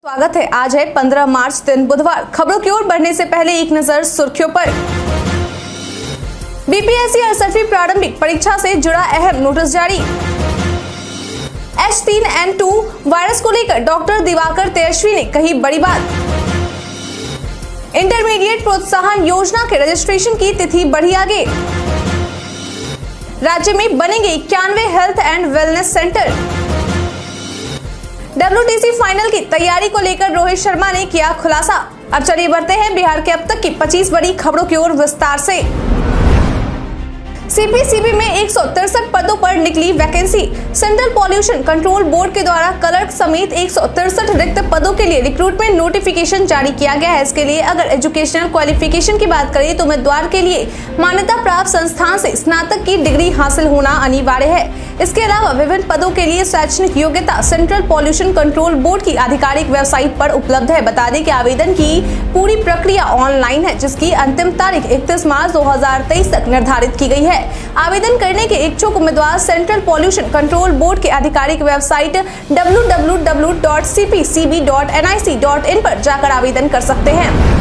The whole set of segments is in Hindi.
स्वागत है। आज है 15 मार्च दिन बुधवार। खबरों की ओर बढ़ने से पहले एक नजर सुर्खियों पर। बीपीएससी 68वीं प्रारंभिक परीक्षा से जुड़ा अहम नोटिस जारी। H3N2 वायरस को लेकर डॉक्टर दिवाकर तेजस्वी ने कही बड़ी बात। इंटरमीडिएट प्रोत्साहन योजना के रजिस्ट्रेशन की तिथि बढ़ी आगे। राज्य में बनेंगे 91 health and wellness centre. WTC final की तैयारी को लेकर रोहित शर्मा ने किया खुलासा। अब चलिए बढ़ते हैं बिहार के अब तक की 25 बड़ी खबरों की ओर विस्तार से। CPCB में 163 पदों पर निकली vacancy. Central pollution control board के द्वारा क्लर्क समेत 163 रिक्त पदों के लिए रिक्रूटमेंट नोटिफिकेशन जारी किया गया है। इसके लिए अगर एजुकेशनल क्वालिफिकेशन की बात करें तो उम्मीदवार के लिए मान्यता प्राप्त संस्थान से स्नातक की डिग्री हासिल होना अनिवार्य है। इसके अलावा विभिन्न पदों के लिए शैक्षणिक योग्यता सेंट्रल पॉल्यूशन कंट्रोल बोर्ड की आधिकारिक वेबसाइट पर उपलब्ध है। बता दें कि आवेदन की पूरी प्रक्रिया ऑनलाइन है, जिसकी अंतिम तारीख 31 मार्च 2023 तक निर्धारित की गई है। आवेदन करने के इच्छुक उम्मीदवार सेंट्रल पॉल्यूशन कंट्रोल बोर्ड की आधिकारिक वेबसाइट www.cpcb.nic.in पर जाकर आवेदन कर सकते हैं।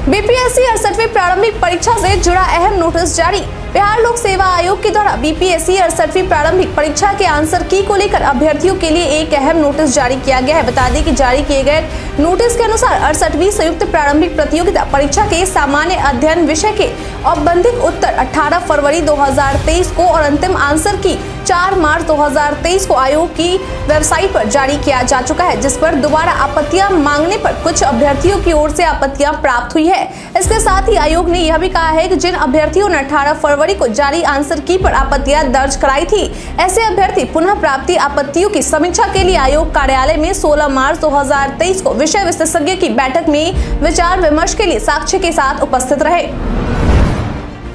बीपीएससी 68वीं प्रारंभिक परीक्षा से जुड़ा अहम नोटिस जारी। बिहार लोक सेवा आयोग के द्वारा बीपीएससी 68वीं प्रारंभिक परीक्षा के आंसर की को लेकर अभ्यर्थियों के लिए एक अहम नोटिस जारी किया गया है। बता दें कि जारी किए गए नोटिस के अनुसार 68वीं संयुक्त प्रारंभिक प्रतियोगिता परीक्षा के सामान्य अध्ययन विषय के औपबंधिक उत्तर 18 फरवरी 2023 को और अंतिम आंसर की 4 मार्च 2023 को आयोग की वेबसाइट पर जारी किया जा चुका है, जिस पर दोबारा आपत्तियां मांगने पर कुछ अभ्यर्थियों की ओर से आपत्तियां प्राप्त हुई है। इसके साथ ही आयोग ने यह भी कहा है कि जिन अभ्यर्थियों ने 18 फरवरी को जारी आंसर की पर आपत्तियां दर्ज कराई थी, ऐसे अभ्यर्थी पुनः प्राप्ति आपत्तियों की समीक्षा के लिए आयोग कार्यालय में 16 मार्च 2023 को विषय विशेषज्ञ की बैठक में विचार विमर्श के लिए साक्ष्य के साथ उपस्थित रहे।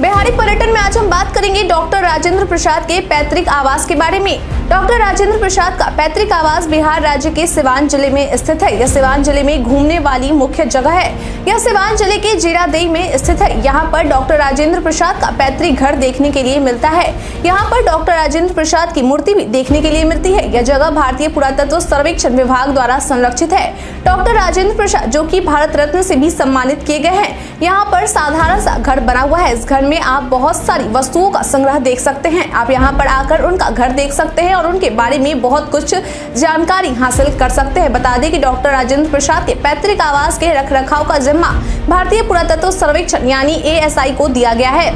बिहारी पर्यटन में आज हम बात करेंगे डॉक्टर राजेंद्र प्रसाद के पैतृक आवास के बारे में। डॉक्टर राजेंद्र प्रसाद का पैतृक आवास बिहार राज्य के सिवान जिले में स्थित है। यह सिवान जिले में घूमने वाली मुख्य जगह है। यह सिवान जिले के जीरादेई में स्थित है। यहाँ पर डॉक्टर राजेंद्र प्रसाद का पैतृक घर देखने के लिए मिलता है। यहाँ पर डॉक्टर राजेंद्र प्रसाद की मूर्ति भी देखने के लिए मिलती है। यह जगह भारतीय पुरातत्व सर्वेक्षण विभाग द्वारा संरक्षित है। डॉक्टर राजेंद्र प्रसाद जो कि भारत रत्न से भी सम्मानित किए गए हैं। यहाँ पर साधारण सा घर बना हुआ है। इस घर में आप बहुत सारी वस्तुओं का संग्रह देख सकते हैं। आप यहाँ पर आकर उनका घर देख सकते हैं और उनके बारे में बहुत कुछ जानकारी हासिल कर सकते हैं। बता दें कि डॉक्टर राजेंद्र प्रसाद के पैतृक आवास के रखरखाव का जिम्मा भारतीय पुरातत्व सर्वेक्षण यानी ASI को दिया गया है।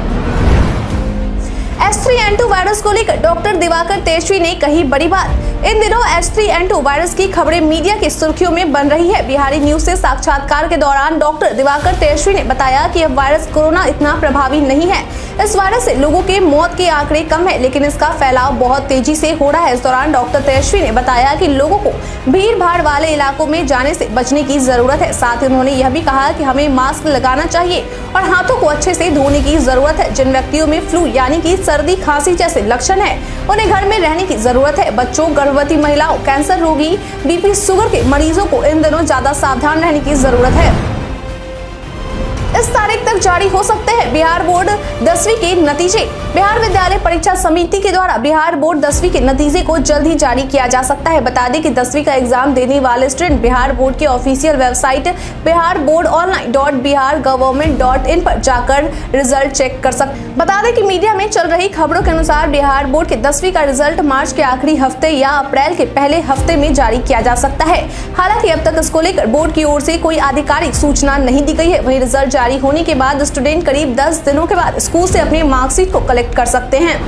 H3N2 वायरस को लेकर डॉक्टर दिवाकर तेजस्वी ने कही बड़ी बात। इन दिनों H3N2 वायरस की खबरें मीडिया की सुर्खियों में बन रही है। बिहारी न्यूज से साक्षात्कार के दौरान डॉक्टर दिवाकर तेजस्वी ने बताया कि यह वायरस कोरोना इतना प्रभावी नहीं है। इस वायरस से लोगों के मौत के आंकड़े कम है, लेकिन इसका फैलाव बहुत तेजी से हो रहा है। इस दौरान डॉक्टर तेजस्वी ने बताया कि लोगों को भीड़ भाड़ वाले इलाकों में जाने से बचने की जरूरत है। साथ ही उन्होंने यह भी कहा कि हमें मास्क लगाना चाहिए और हाथों को अच्छे से धोने की जरूरत है। जिन व्यक्तियों में फ्लू यानी कि सर्दी खांसी जैसे लक्षण है, उन्हें घर में रहने की जरूरत है। बच्चों, गर्भवती महिलाओं, कैंसर रोगी, BP शुगर के मरीजों को इन दिनों ज्यादा सावधान रहने की जरूरत है। इस तारीख तक जारी हो सकते हैं बिहार बोर्ड 10वीं के नतीजे। बिहार विद्यालय परीक्षा समिति के द्वारा बिहार बोर्ड 10वीं के नतीजे को जल्द ही जारी किया जा सकता है। बता दें कि 10वीं का एग्जाम देने वाले स्टूडेंट बिहार बोर्ड की ऑफिशियल वेबसाइट biharboardonline.bihargovernment.in पर जाकर रिजल्ट चेक कर सकते। बता दें कि मीडिया में चल रही खबरों के अनुसार बिहार बोर्ड के 10वीं का रिजल्ट मार्च के आखिरी हफ्ते या अप्रैल के पहले हफ्ते में जारी किया जा सकता है। हालांकि अब तक इसको लेकर बोर्ड की ओर से कोई आधिकारिक सूचना नहीं दी गई है। वहीं रिजल्ट जारी होने के बाद स्टूडेंट करीब 10 दिनों के बाद स्कूल से अपनी मार्कशीट को कलेक्ट कर सकते हैं।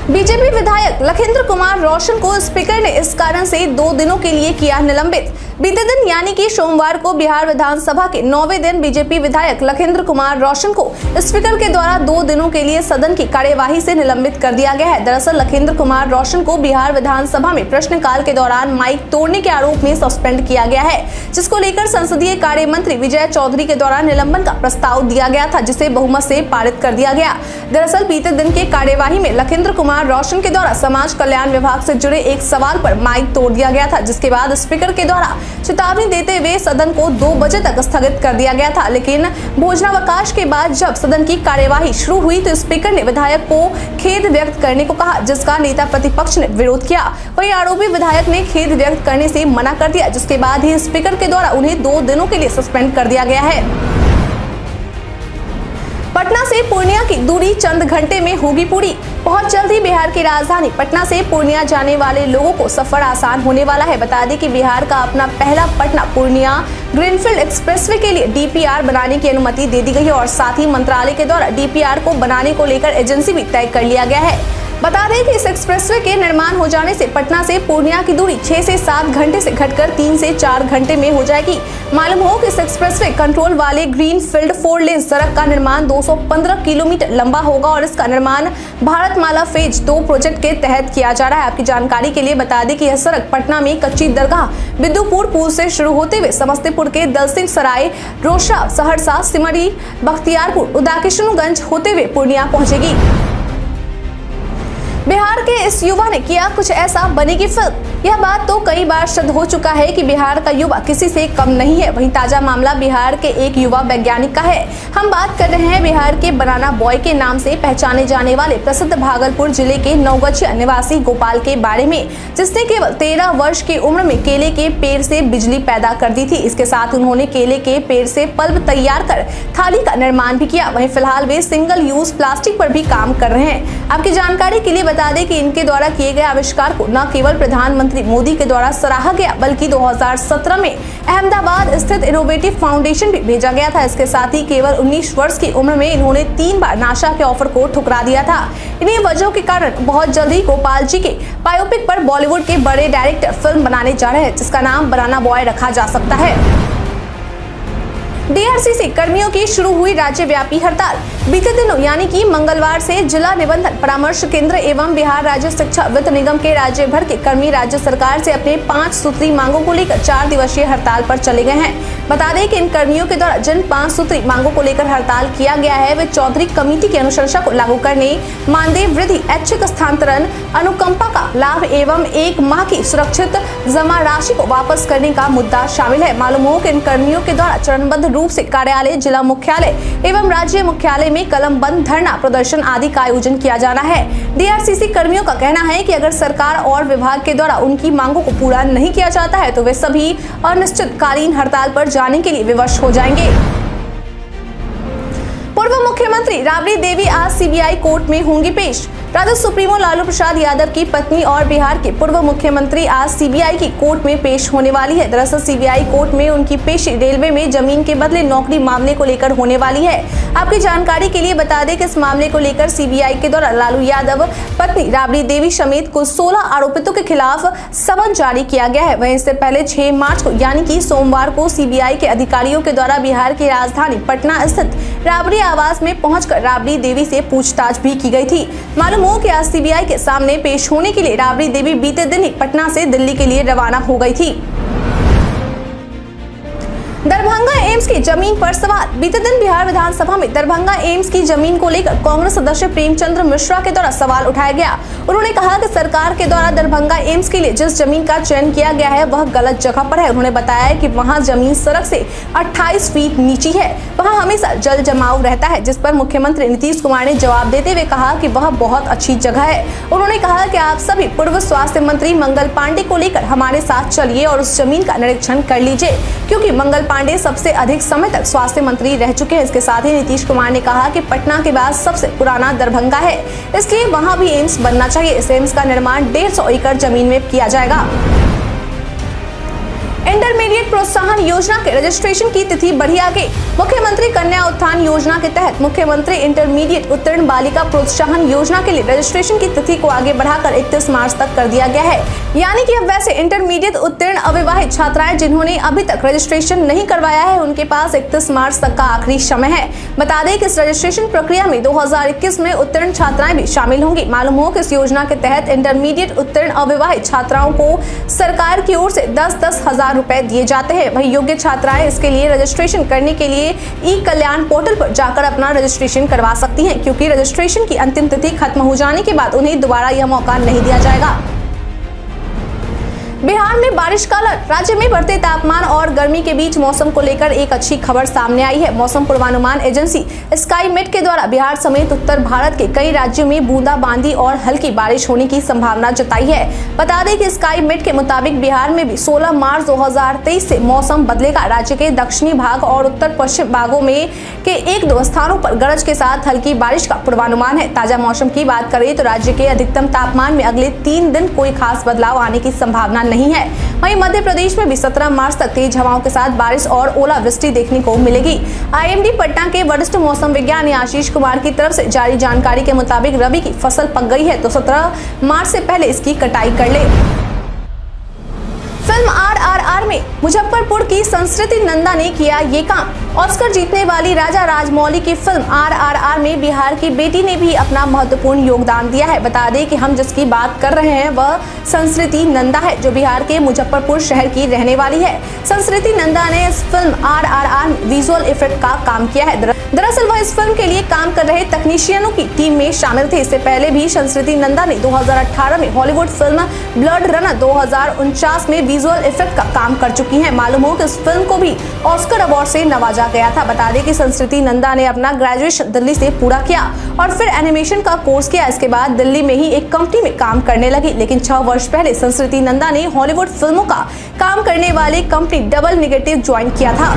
बीजेपी विधायक लखिंद्र कुमार रोशन को स्पीकर ने इस कारण से 2 दिनों के लिए किया निलंबित। बीते दिन यानी कि सोमवार को बिहार विधानसभा के 9वें दिन बीजेपी विधायक लखिंद्र कुमार रोशन को स्पीकर के द्वारा 2 दिनों के लिए सदन की कार्यवाही से निलंबित कर दिया गया है। दरअसल लखिंद्र कुमार रोशन को बिहार विधानसभा में प्रश्नकाल के दौरान माइक तोड़ने के आरोप में सस्पेंड किया गया है, जिसको लेकर संसदीय कार्य मंत्री विजय चौधरी के द्वारा निलंबन का प्रस्ताव दिया गया था, जिसे बहुमत से पारित कर दिया गया। दरअसल बीते दिन के कार्यवाही में लखिंद्र कुमार रोशन के द्वारा समाज कल्याण विभाग से जुड़े एक सवाल पर माइक तोड़ दिया गया था, जिसके बाद स्पीकर के द्वारा चेतावनी देते हुए सदन को 2 बजे तक स्थगित कर दिया गया था। लेकिन भोजनावकाश के बाद जब सदन की कार्यवाही शुरू हुई तो स्पीकर ने विधायक को खेद व्यक्त करने को कहा, जिसका नेता प्रतिपक्ष ने विरोध किया। वहीं आरोपी विधायक ने खेद व्यक्त करने से मना कर दिया, जिसके बाद ही स्पीकर के द्वारा उन्हें 2 दिनों के लिए सस्पेंड कर दिया गया है। पटना से पूर्णिया की दूरी चंद घंटे में होगी पूरी। बहुत जल्द ही बिहार की राजधानी पटना से पूर्णिया जाने वाले लोगों को सफर आसान होने वाला है। बता दें कि बिहार का अपना पहला पटना पूर्णिया ग्रीनफील्ड एक्सप्रेसवे के लिए डीपीआर बनाने की अनुमति दे दी गई है और साथ ही मंत्रालय के द्वारा डीपीआर को बनाने को लेकर एजेंसी भी तय कर लिया गया है। बता दें कि इस एक्सप्रेसवे के निर्माण हो जाने से पटना से पूर्णिया की दूरी 6 से 7 घंटे से घटकर 3 से 4 घंटे में हो जाएगी। मालूम हो कि इस एक्सप्रेसवे कंट्रोल वाले ग्रीनफील्ड 4 लेन सड़क का निर्माण 215 किलोमीटर लंबा होगा और इसका निर्माण भारतमाला फेज 2 प्रोजेक्ट के तहत किया जा रहा है। आपकी जानकारी के लिए बता दें कि यह सड़क पटना में कच्ची दरगाह बिद्दुपुर पुल से शुरू होते हुए समस्तीपुर के दलसिंह सराय, रोसड़ा, सहरसा, सिमरी, बख्तियारपुर, उदाकिशुनगंज होते हुए पूर्णिया पहुंचेगी। बिहार के इस युवा ने किया कुछ ऐसा, बनेगी फिल्म। यह बात तो कई बार सिद्ध हो चुका है कि बिहार का युवा किसी से कम नहीं है। वहीं ताजा मामला बिहार के एक युवा वैज्ञानिक का है। हम बात कर रहे हैं बिहार के बनाना बॉय के नाम से पहचाने जाने वाले प्रसिद्ध भागलपुर जिले के नवगछिया निवासी गोपाल के बारे में, जिसने केवल 13 वर्ष की उम्र में केले के पेड़ से बिजली पैदा कर दी थी। इसके साथ उन्होंने केले के पेड़ से पल्प तैयार कर थाली का निर्माण भी किया। वहीं फिलहाल वे सिंगल यूज प्लास्टिक पर भी काम कर रहे हैं। आपकी जानकारी के लिए बता दें कि इनके द्वारा किए गए आविष्कार को न केवल प्रधानमंत्री मोदी के द्वारा सराहा गया, बल्कि 2017 में अहमदाबाद स्थित इनोवेटिव फाउंडेशन भी भेजा गया था। इसके साथ ही केवल 19 वर्ष की उम्र में इन्होंने 3 बार नासा के ऑफर को ठुकरा दिया था। इन्हीं वजहों के कारण बहुत जल्दी गोपाल जी के बायोपिक पर बॉलीवुड के बड़े डायरेक्टर फिल्म बनाने जा रहे हैं, जिसका नाम बनाना बॉय रखा जा सकता है। डीआरसीसी कर्मियों की शुरू हुई राज्यव्यापी हड़ताल। बीते दिनों यानी कि मंगलवार से जिला निबंधन परामर्श केंद्र एवं बिहार राज्य शिक्षा वित्त निगम के राज्य भर के कर्मी राज्य सरकार से अपने 5 सूत्री मांगों को लेकर 4 दिवसीय हड़ताल पर चले गए हैं। बता दें कि इन कर्मियों के द्वारा जिन 5 सूत्री मांगों को लेकर हड़ताल किया गया है वे चौधरी कमेटी की अनुशंसा को लागू करने, मानदेय वृद्धि, ऐच्छिक स्थानांतरण, अनुकंपा का लाभ एवं 1 माह की सुरक्षित जमा राशि को वापस करने का मुद्दा शामिल है। मालूम हो कि इन कर्मियों के द्वारा चरणबद्ध रूप से कार्यालय, जिला मुख्यालय एवं राज्य मुख्यालय में कलम बंद, धरना प्रदर्शन आदि का आयोजन किया जाना है। डीआरसीसी कर्मियों का कहना है कि अगर सरकार और विभाग के द्वारा उनकी मांगों को पूरा नहीं किया जाता है तो वे सभी अनिश्चितकालीन हड़ताल पर जाने के लिए विवश हो जाएंगे। पूर्व मुख्यमंत्री राबड़ी देवी आज सीबीआई कोर्ट में होंगी पेश। राजद सुप्रीमो लालू प्रसाद यादव की पत्नी और बिहार के पूर्व मुख्यमंत्री आज सीबीआई की कोर्ट में पेश होने वाली है। दरअसल सीबीआई कोर्ट में उनकी पेशी रेलवे में जमीन के बदले नौकरी मामले को लेकर होने वाली है। आपकी जानकारी के लिए बता दें कि इस मामले को लेकर सीबीआई के द्वारा लालू यादव, पत्नी राबड़ी देवी समेत कुल 16 आरोपितों के खिलाफ समन जारी किया गया है। वहीं इससे पहले 6 मार्च को यानी कि सोमवार को सीबीआई के अधिकारियों के द्वारा बिहार की राजधानी पटना स्थित राबड़ी आवास में पहुंचकर राबड़ी देवी से पूछताछ भी की गई थी। मालूम हो कि आज सीबीआई के सामने पेश होने के लिए राबड़ी देवी बीते दिन ही पटना से दिल्ली के लिए रवाना हो गई थी। दरभंगा एम्स की जमीन पर सवाल। बीते दिन बिहार विधानसभा में दरभंगा एम्स की जमीन को लेकर कांग्रेस सदस्य प्रेमचंद्र मिश्रा के द्वारा सवाल उठाया गया। उन्होंने कहा कि सरकार के द्वारा दरभंगा एम्स के लिए जिस जमीन का चयन किया गया है वह गलत जगह पर है। उन्होंने बताया कि वहां जमीन सड़क से 28 फीट नीची है, वहां हमेशा जल जमाव रहता है, जिस पर मुख्यमंत्री नीतीश कुमार ने जवाब देते हुए कहा कि वह बहुत अच्छी जगह है। उन्होंने कहा कि आप सभी पूर्व स्वास्थ्य मंत्री मंगल पांडे को लेकर हमारे साथ चलिए और उस जमीन का निरीक्षण कर लीजिए, क्योंकि मंगल पांडे सबसे अधिक समय तक स्वास्थ्य मंत्री रह चुके हैं। इसके साथ ही नीतीश कुमार ने कहा कि पटना के बाद सबसे पुराना दरभंगा है, इसलिए वहां भी एम्स बनना चाहिए। इस एम्स का निर्माण 150 एकड़ जमीन में किया जाएगा। इंटरमीडिएट प्रोत्साहन योजना के रजिस्ट्रेशन की तिथि बढ़ी आगे। मुख्यमंत्री कन्या उत्थान योजना के तहत मुख्यमंत्री इंटरमीडिएट उत्तीर्ण बालिका प्रोत्साहन योजना के लिए रजिस्ट्रेशन की तिथि को आगे बढ़ाकर 31 मार्च तक कर दिया गया है। यानी कि अब वैसे इंटरमीडिएट उत्तीर्ण अविवाहित छात्राएं जिन्होंने अभी तक रजिस्ट्रेशन नहीं करवाया है उनके पास 31 मार्च तक का आखिरी समय है। बता दें कि इस रजिस्ट्रेशन प्रक्रिया में 2021 में उत्तीर्ण छात्राएं भी शामिल होंगी। मालूम हो कि इस योजना के तहत इंटरमीडिएट उत्तीर्ण अविवाहित छात्राओं को सरकार की ओर से 10-10 हजार रुपए दिए जाते हैं। वही योग्य छात्राएं इसके लिए रजिस्ट्रेशन करने के लिए ई कल्याण पोर्टल पर जाकर अपना रजिस्ट्रेशन करवा सकती हैं, क्योंकि रजिस्ट्रेशन की अंतिम तिथि खत्म हो जाने के बाद उन्हें दोबारा यह मौका नहीं दिया जाएगा। बिहार में बारिश का अलर्ट। राज्य में बढ़ते तापमान और गर्मी के बीच मौसम को लेकर एक अच्छी खबर सामने आई है। मौसम पूर्वानुमान एजेंसी स्काईमेट के द्वारा बिहार समेत उत्तर भारत के कई राज्यों में बूंदाबांदी और हल्की बारिश होने की संभावना जताई है। बता दें कि स्काईमेट के मुताबिक बिहार में भी 16 मार्च 2023 से मौसम बदलेगा। राज्य के दक्षिणी भाग और उत्तर पश्चिम भागों में के 1-2 स्थानों पर गरज के साथ हल्की बारिश का पूर्वानुमान है। ताजा मौसम की बात करें तो राज्य के अधिकतम तापमान में अगले 3 दिन कोई खास बदलाव आने की संभावना नहीं है। वहीं मध्य प्रदेश में भी 17 मार्च तक तेज हवाओं के साथ बारिश और ओलावृष्टि देखने को मिलेगी। आईएमडी पटना के वरिष्ठ मौसम विज्ञानी आशीष कुमार की तरफ से जारी जानकारी के मुताबिक रबी की फसल पक गई है तो 17 मार्च से पहले इसकी कटाई कर ले। फिल्म RRR में मुजफ्फरपुर की संस्कृति नंदा ने किया ये काम। ऑस्कर जीतने वाली राजा राजमौली की फिल्म RRR में बिहार की बेटी ने भी अपना महत्वपूर्ण योगदान दिया है। बता दें कि हम जिसकी बात कर रहे हैं वह संस्कृति नंदा है, जो बिहार के मुजफ्फरपुर शहर की रहने वाली है। संस्कृति नंदा ने इस फिल्म RRR में विजुअल इफेक्ट का काम किया है। दरअसल वह इस फिल्म के लिए काम कर रहे तकनीशियनों की टीम में शामिल थे। इससे पहले भी संस्कृति नंदा ने 2018 में हॉलीवुड फिल्म ब्लड रनर 2049 में विजुअल इफेक्ट का काम कर चुकी हैं। मालूम हो कि इस फिल्म को भी ऑस्कर अवार्ड से नवाजा गया था। बता दें कि संस्कृति नंदा ने अपना ग्रेजुएशन दिल्ली से पूरा किया और फिर एनिमेशन का कोर्स किया। इसके बाद दिल्ली में ही एक कंपनी में काम करने लगी, लेकिन 6 वर्ष पहले संस्कृति नंदा ने हॉलीवुड फिल्मों का काम करने वाली कंपनी डबल नेगेटिव ज्वाइन किया था।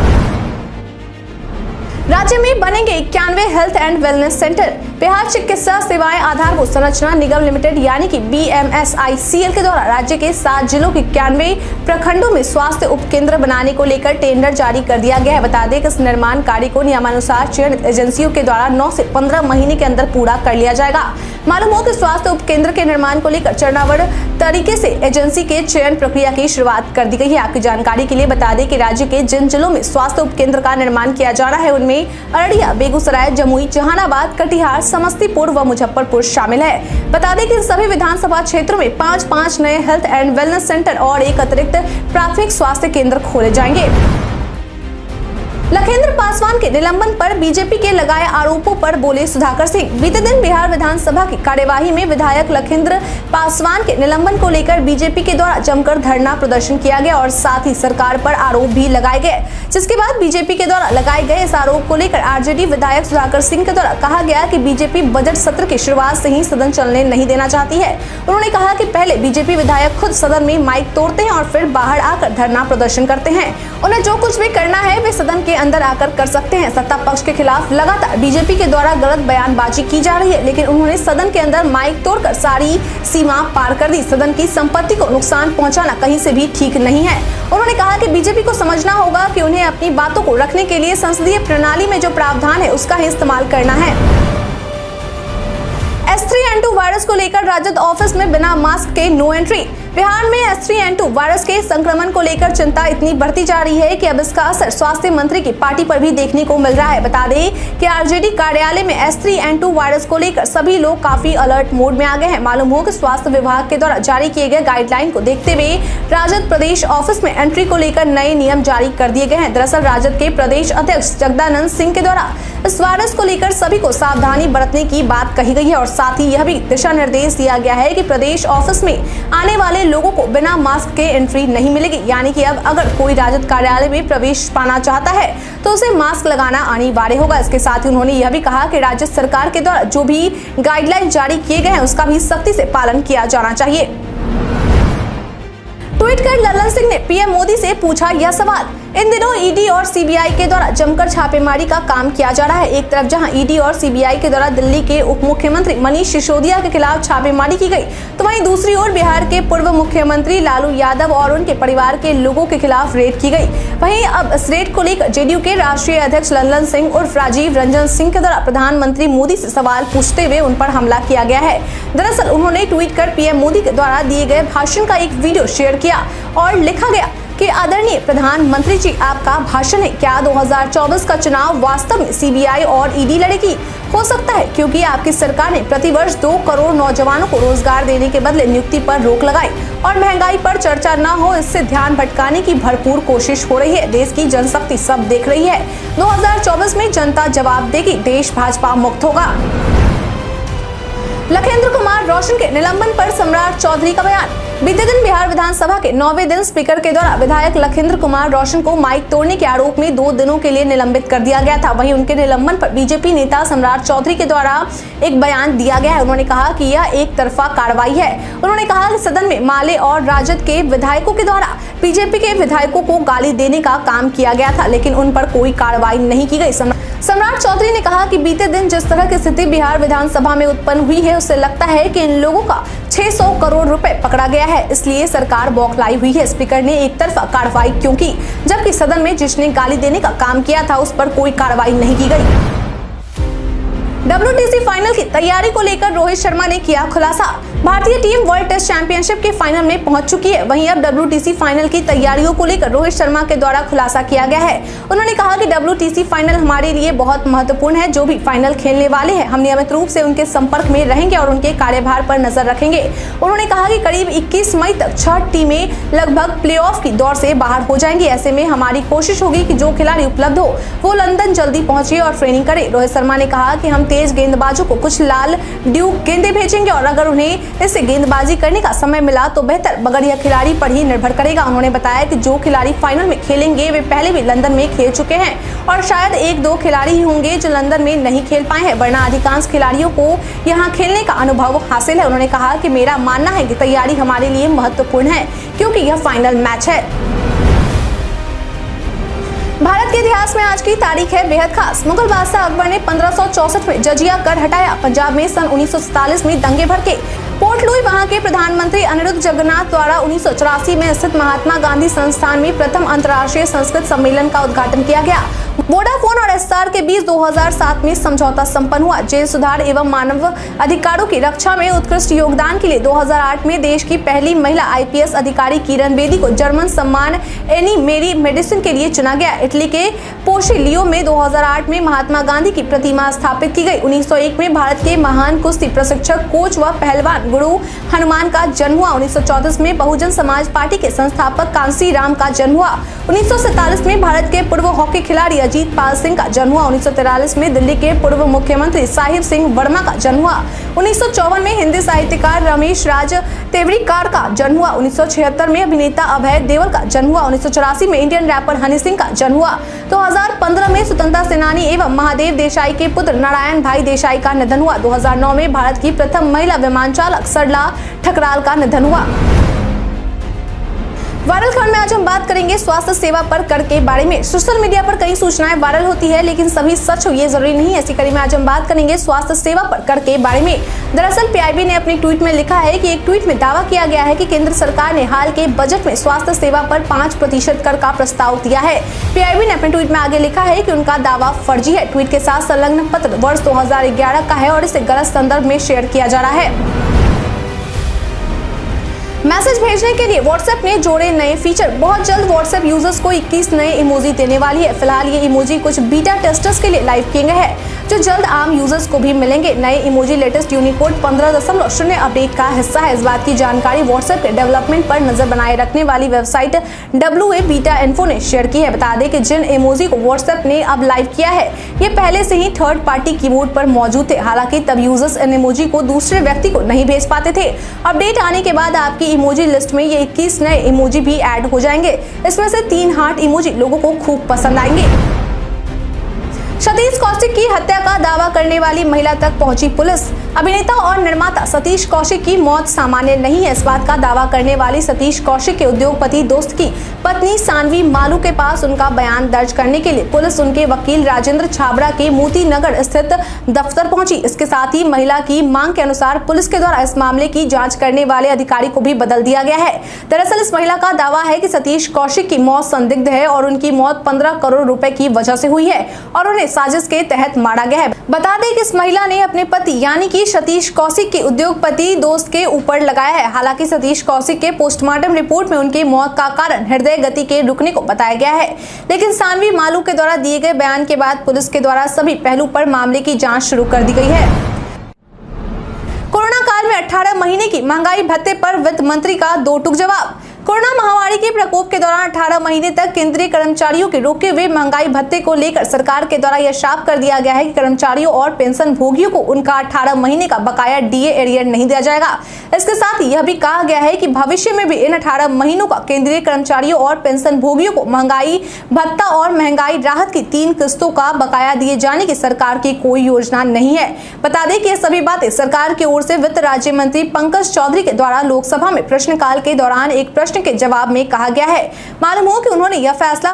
राज्य में बनेंगे 91 health and wellness centre. Bihar चिकित्सा सेवाएं आधारभूत संरचना निगम लिमिटेड यानी कि BMSICL के द्वारा राज्य के 7 जिलों के 91 प्रखंडों में स्वास्थ्य उपकेंद्र बनाने को लेकर टेंडर जारी कर दिया गया है। बता दें कि इस निर्माण कार्य को नियमानुसार चयनित एजेंसियों के द्वारा 9 से 15 महीने के अंदर पूरा कर लिया जाएगा। मालूम हो कि स्वास्थ्य उपकेंद्र के निर्माण को लेकर चरणबद्ध तरीके से एजेंसी के चयन प्रक्रिया की शुरुआत कर दी गई है। आपकी जानकारी के लिए बता दें कि राज्य के जिन जिलों में स्वास्थ्य उपकेंद्र का निर्माण किया जाना है उनमें अररिया, बेगूसराय, जमुई, जहानाबाद, कटिहार, समस्तीपुर व मुजफ्फरपुर शामिल है। बता दें कि सभी विधानसभा क्षेत्रों में 5-5 नए हेल्थ एंड वेलनेस सेंटर और एक अतिरिक्त प्राथमिक स्वास्थ्य केंद्र खोले जाएंगे। लखेंद्र पासवान के निलंबन पर बीजेपी के लगाए आरोपों पर बोले सुधाकर सिंह। बीते दिन बिहार विधानसभा की कार्यवाही में विधायक लखेंद्र पासवान के निलंबन को लेकर बीजेपी के द्वारा जमकर धरना प्रदर्शन किया गया और साथ ही सरकार पर आरोप भी लगाए गए, जिसके बाद बीजेपी के द्वारा लगाए गए इस आरोप को लेकर आरजेडी विधायक सुधाकर सिंह के द्वारा कहा गया कि बीजेपी बजट सत्र की शुरुआत से ही सदन चलने नहीं देना चाहती है। उन्होंने कहा कि पहले बीजेपी विधायक खुद सदन में माइक तोड़ते हैं और फिर बाहर आकर धरना प्रदर्शन करते हैं। उन्हें जो कुछ भी करना है वे सदन के अंदर आकर कर सकते हैं। सत्ता पक्ष के खिलाफ लगातार बीजेपी के द्वारा गलत बयानबाजी की जा रही है, लेकिन उन्होंने सदन के अंदर माइक तोड़कर सारी सीमा पार कर दी। सदन की संपत्ति को नुकसान पहुंचाना कहीं से भी ठीक नहीं है। उन्होंने कहा कि बीजेपी को समझना होगा कि उन्हें अपनी बातों को रखने के लिए संसदीय प्रणाली में जो प्रावधान है उसका ही इस्तेमाल करना है। S3N2 वायरस को लेकर राजद ऑफिस में बिना मास्क के नो एंट्री। बिहार में S3N2 वायरस के संक्रमण को लेकर चिंता इतनी बढ़ती जा रही है कि अब इसका असर स्वास्थ्य मंत्री की पार्टी पर भी देखने को मिल रहा है। बता दें कि आरजेडी कार्यालय में S3N2 वायरस को लेकर सभी लोग काफी अलर्ट मोड में आ गए हैं। मालूम हो कि स्वास्थ्य विभाग के द्वारा जारी किए गए गाइडलाइन को देखते हुए राजद प्रदेश ऑफिस में एंट्री को लेकर नए नियम जारी कर दिए गए हैं। दरअसल राजद के प्रदेश अध्यक्ष जगदानंद सिंह के द्वारा इस वायरस को लेकर सभी को सावधानी बरतने की बात कही गई है और साथ ही यह भी दिशा निर्देश दिया गया है कि प्रदेश ऑफिस में आने वाले लोगों को बिना मास्क के एंट्री नहीं मिलेगी। यानी कि अब अगर कोई राजद कार्यालय में प्रवेश पाना चाहता है तो उसे मास्क लगाना अनिवार्य होगा। इसके साथ ही उन्होंने यह भी कहा कि राज्य सरकार के द्वारा जो भी गाइडलाइन जारी किए गए हैं उसका भी सख्ती से पालन किया जाना चाहिए। ट्वीट कर लल्लन सिंह ने पीएम मोदी से पूछा यह सवाल। इन दिनों ईडी और सीबीआई के द्वारा जमकर छापेमारी का काम किया जा रहा है। एक तरफ जहां ईडी और सीबीआई के द्वारा दिल्ली के उप मुख्यमंत्री मनीष सिसोदिया के खिलाफ छापेमारी की गई, तो वहीं दूसरी ओर बिहार के पूर्व मुख्यमंत्री लालू यादव और उनके परिवार के लोगों के खिलाफ रेड की गई। वहीं अब इस रेड को लेकर जेडीयू के राष्ट्रीय अध्यक्ष लल्लन सिंह उर्फ राजीव रंजन सिंह के द्वारा प्रधानमंत्री मोदी से सवाल पूछते हुए उन पर हमला किया गया है। दरअसल उन्होंने ट्वीट कर पीएम मोदी के द्वारा दिए गए भाषण का एक वीडियो शेयर किया और लिखा गया कि आदरणीय प्रधानमंत्री जी, आपका भाषण है। क्या 2024 का चुनाव वास्तव में सीबीआई और ईडी लड़ेगी? हो सकता है, क्योंकि आपकी सरकार ने प्रतिवर्ष 2 करोड़ नौजवानों को रोजगार देने के बदले नियुक्ति पर रोक लगाई और महंगाई पर चर्चा न हो इससे ध्यान भटकाने की भरपूर कोशिश हो रही है। देश की जनशक्ति सब देख रही है। 2024 में जनता जवाब देगी, देश भाजपा मुक्त होगा। लखेंद्र कुमार रोशन के निलंबन पर सम्राट चौधरी का बयान। बीते दिन बिहार विधानसभा के 9वें दिन स्पीकर के द्वारा विधायक लखिंद्र कुमार रोशन को माइक तोड़ने के आरोप में 2 दिनों के लिए निलंबित कर दिया गया था। वहीं उनके निलंबन पर बीजेपी नेता सम्राट चौधरी के द्वारा एक बयान दिया गया है। उन्होंने कहा कि यह एक तरफा कार्रवाई है। उन्होंने कहा कि सदन में माले और राजद के विधायकों के द्वारा बीजेपी के विधायकों को गाली देने का काम किया गया था, लेकिन उन पर कोई कार्रवाई नहीं की गई। सम्राट चौधरी ने कहा कि बीते दिन जिस तरह की स्थिति बिहार विधानसभा में उत्पन्न हुई है, उससे लगता है कि इन लोगों का 600 करोड़ रुपए पकड़ा गया है, इसलिए सरकार बौखलाई हुई है। स्पीकर ने एक तरफा कार्रवाई क्यों की, जबकि सदन में जिसने गाली देने का काम किया था उस पर कोई कार्रवाई नहीं की गई। WTC फाइनल की तैयारी को लेकर रोहित शर्मा ने किया खुलासा। भारतीय टीम वर्ल्ड टेस्ट चैंपियनशिप के फाइनल में पहुंच चुकी है। वहीं अब WTC फाइनल की तैयारियों को लेकर रोहित शर्मा के द्वारा खुलासा किया गया है। उन्होंने कहा कि WTC फाइनल हमारे लिए बहुत महत्वपूर्ण है। जो भी फाइनल खेलने वाले हैं, हम नियमित रूप से उनके संपर्क में रहेंगे और उनके कार्यभार पर नजर रखेंगे। उन्होंने कहा कि करीब 21 मई तक 6 टीमें लगभग प्लेऑफ की दौड़ से बाहर हो जाएंगी। ऐसे में हमारी कोशिश होगी कि जो खिलाड़ी उपलब्ध हो वो लंदन जल्दी पहुंचे और ट्रेनिंग करे। रोहित शर्मा ने कहा कि हम तेज गेंदबाजों को कुछ लाल ड्यूक गेंदें भेजेंगे और अगर उन्हें इससे गेंदबाजी करने का समय मिला तो बेहतर, मगर यह खिलाड़ी पर ही निर्भर करेगा। उन्होंने बताया कि जो खिलाड़ी फाइनल में खेलेंगे वे पहले भी लंदन में खेल चुके हैं और शायद 1-2 खिलाड़ी ही होंगे जो लंदन में नहीं खेल पाए हैं, वरना अधिकांश खिलाड़ियों को यहां खेलने का अनुभव हासिल है। उन्होंने कहा कि मेरा मानना है कि तैयारी हमारे लिए महत्वपूर्ण है क्योंकि यह फाइनल मैच है। भारत के इतिहास में आज की तारीख है बेहद खास। मुगल बादशाह अकबर ने 1564 में जजिया कर हटाया। पंजाब में सन 1947 में दंगे भड़के। पोर्ट लुई वहां के प्रधानमंत्री अनिरुद्ध जगन्नाथ द्वारा 1984 में स्थित महात्मा गांधी संस्थान में प्रथम अंतर्राष्ट्रीय संस्कृत सम्मेलन का उद्घाटन किया गया। वोडाफोन और एस्सार के बीच 2007 में समझौता संपन्न हुआ। जेल सुधार एवं मानव अधिकारों की रक्षा में उत्कृष्ट योगदान के लिए 2008 में देश की पहली महिला IPS अधिकारी किरण बेदी को जर्मन सम्मान एनी मेरी मेडिसिन के लिए चुना गया। इटली के पोशिलियो में 2008 में महात्मा गांधी की प्रतिमा स्थापित की गई। 1901 में भारत के महान कुश्ती प्रशिक्षक, कोच व पहलवान गुरु हनुमान का जन्म हुआ। 1934 में बहुजन समाज पार्टी के संस्थापक कांसी राम का जन्म हुआ। 1947 में भारत के पूर्व हॉकी खिलाड़ी अजीत पाल सिंह का जन्म हुआ। 1943 में दिल्ली के पूर्व मुख्यमंत्री साहिब सिंह वर्मा का जन्म हुआ। 1954 में हिंदी साहित्यकार रमेश राज तेवड़ीकार का जन्म हुआ। 1976 में अभिनेता अभय देओल का जन्म हुआ। 1984 में इंडियन रैपर हनी सिंह का जन्म हुआ। 2015 में स्वतंत्रता सेनानी एवं महादेव देसाई के पुत्र नारायण भाई देसाई का निधन हुआ। 2009 में भारत की प्रथम महिला विमान चालक सरला ठकराल का निधन हुआ। वायरल खबर में आज हम बात करेंगे स्वास्थ्य सेवा पर कर के बारे में। सोशल मीडिया पर कई सूचनाएं वायरल होती है, लेकिन सभी सच हो ये जरूरी नहीं है। ऐसी कड़ी में आज हम बात करेंगे स्वास्थ्य सेवा पर कर के बारे में। दरअसल PIB ने अपने ट्वीट में लिखा है कि एक ट्वीट में दावा किया गया है कि केंद्र सरकार ने हाल के बजट में स्वास्थ्य सेवा पर 5% कर का प्रस्ताव दिया है। PIB ने अपने ट्वीट में आगे लिखा है कि उनका दावा फर्जी है। ट्वीट के साथ संलग्न पत्र वर्ष 2011 का है और इसे गलत संदर्भ में शेयर किया जा रहा है। मैसेज भेजने के लिए WhatsApp ने जोड़े नए फीचर। बहुत जल्द WhatsApp यूजर्स को 21 नए इमोजी देने वाली है। फिलहाल ये इमोजी कुछ बीटा टेस्टर्स के लिए लाइव किए गए हैं, जो जल्द आम यूजर्स को भी मिलेंगे। नए इमोजी लेटेस्ट यूनिकोड 15.0 अपडेट का हिस्सा है। इस बात की जानकारी WhatsApp के डेवलपमेंट पर नजर बनाए रखने वाली वेबसाइट WA बीटा इन्फो ने शेयर की है। बता दें कि जिन इमोजी को WhatsApp ने अब लाइव किया है, ये पहले से ही थर्ड पार्टी कीबोर्ड पर मौजूद थे। हालांकि तब यूजर्स इन इमोजी को दूसरे व्यक्ति को नहीं भेज पाते थे। अपडेट आने के बाद आपकी इमोजी लिस्ट में ये 21 नए इमोजी भी ऐड हो जाएंगे। इसमें से 3 हार्ट इमोजी लोगों को खूब पसंद आएंगे। सतीश कौशिक की हत्या का दावा करने वाली महिला तक पहुंची पुलिस। अभिनेता और निर्माता सतीश कौशिक की मौत सामान्य नहीं है। इस बात का दावा करने वाली सतीश कौशिक के उद्योगपति दोस्त की पत्नी सानवी मालू के पास उनका बयान दर्ज करने के लिए पुलिस उनके वकील राजेंद्र छाबड़ा के मोती नगर स्थित दफ्तर पहुंची। इसके साथ ही महिला की मांग के अनुसार पुलिस के द्वारा इस मामले की जांच करने वाले अधिकारी को भी बदल दिया गया है। दरअसल इस महिला का दावा है कि सतीश कौशिक की मौत संदिग्ध है और उनकी मौत 15 करोड़ रुपए की वजह से हुई है और उन्हें साजिश के तहत मारा गया है। बता दें कि इस महिला ने अपने पति यानी कि सतीश कौशिक के उद्योगपति दोस्त के ऊपर लगाया है। हालांकि सतीश कौशिक के पोस्टमार्टम रिपोर्ट में उनकी मौत का कारण हृदय गति के रुकने को बताया गया है, लेकिन सानवी मालू के द्वारा दिए गए बयान के बाद पुलिस के द्वारा सभी पहलू पर मामले की जांच शुरू कर दी गई है। कोरोना काल में 18 महीने की महंगाई भत्ते पर वित्त मंत्री का दो टूक जवाब। कोरोना महामारी के प्रकोप के दौरान 18 महीने तक केंद्रीय कर्मचारियों के रोके हुए महंगाई भत्ते को लेकर सरकार के द्वारा यह साफ कर दिया गया है कि कर्मचारियों और पेंशन भोगियों को उनका 18 महीने का बकाया डीए एरियर नहीं दिया जाएगा। इसके साथ ही यह भी कहा गया है कि भविष्य में भी इन 18 महीनों का केंद्रीय कर्मचारियों और पेंशन भोगियों को महंगाई भत्ता और महंगाई राहत की 3 किस्तों का बकाया दिए जाने की सरकार की कोई योजना नहीं है। बता दें कि ये सभी बातें सरकार की ओर से वित्त राज्य मंत्री पंकज चौधरी के द्वारा लोकसभा में प्रश्नकाल के दौरान एक प्रश्न के जवाब में कहा गया है। मालूम हो कि उन्होंने यह फैसला